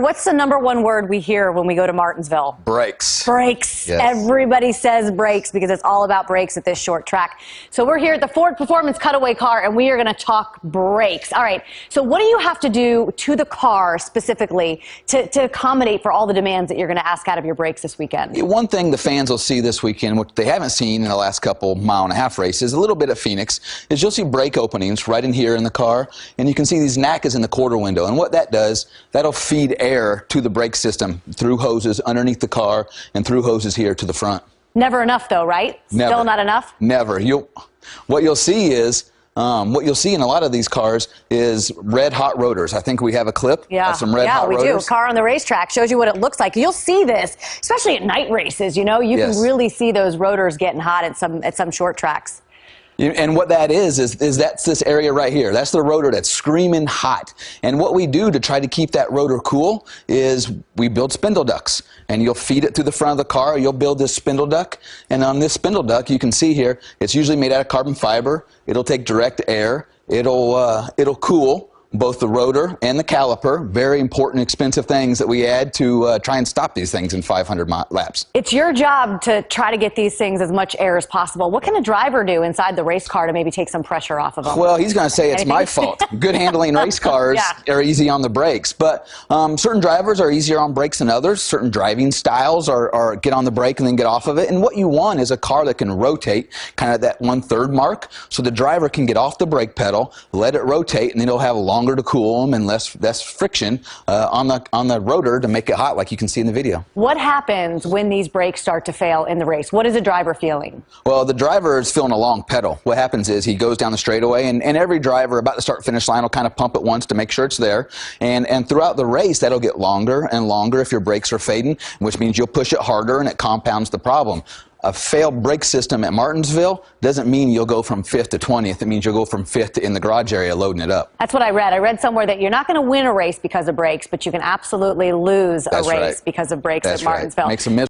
what's the #1 word we hear when we go to Martinsville? Brakes. Brakes. Yes. Everybody says brakes because it's all about brakes at this short track. So we're here at the Ford Performance Cutaway car, and we are going to talk brakes. All right. So what do you have to do to the car specifically to accommodate for all the demands that you're going to ask out of your brakes this weekend? One thing the fans will see this weekend, which they haven't seen in the last couple mile-and-a-half races, a little bit at Phoenix, is you'll see brake openings right in here in the car, and you can see these NACAs in the quarter window. And what that does, that'll feed air to the brake system through hoses underneath the car and through hoses here to the front. Never enough, though, right? Never. Still not enough? Never. What you'll see is, what you'll see in a lot of these cars is red hot rotors. I think we have a clip of some red hot rotors. Yeah, we do. A car on the racetrack shows you what it looks like. You'll see this, especially at night races. You know, you can really see those rotors getting hot at some short tracks. And what that is that's this area right here. That's the rotor that's screaming hot. And what we do to try to keep that rotor cool is we build spindle ducts. And you'll feed it through the front of the car. You'll build this spindle duct. And on this spindle duct, you can see here, it's usually made out of carbon fiber. It'll take direct air. It'll cool both the rotor and the caliper. Very important, expensive things that we add to try and stop these things in 500 laps. It's your job to try to get these things as much air as possible. What can a driver do inside the race car to maybe take some pressure off of them? Well, he's going to say it's my fault. Good handling race cars are easy on the brakes, but certain drivers are easier on brakes than others. Certain driving styles are get on the brake and then get off of it. And what you want is a car that can rotate kind of that 1/3 mark, so the driver can get off the brake pedal, let it rotate, and then it'll have a longer to cool them and less friction on the rotor to make it hot, like you can see in the video. What happens when these brakes start to fail in the race? What is the driver feeling? Well, the driver is feeling a long pedal. What happens is he goes down the straightaway, and every driver about to start finish line will kind of pump it once to make sure it's there. And throughout the race, that'll get longer and longer if your brakes are fading, which means you'll push it harder and it compounds the problem. A failed brake system at Martinsville doesn't mean you'll go from 5th to 20th. It means you'll go from 5th to in the garage area loading it up. That's what I read. I read somewhere that you're not going to win a race because of brakes, but you can absolutely lose a race because of brakes at Martinsville. Makes them miserable.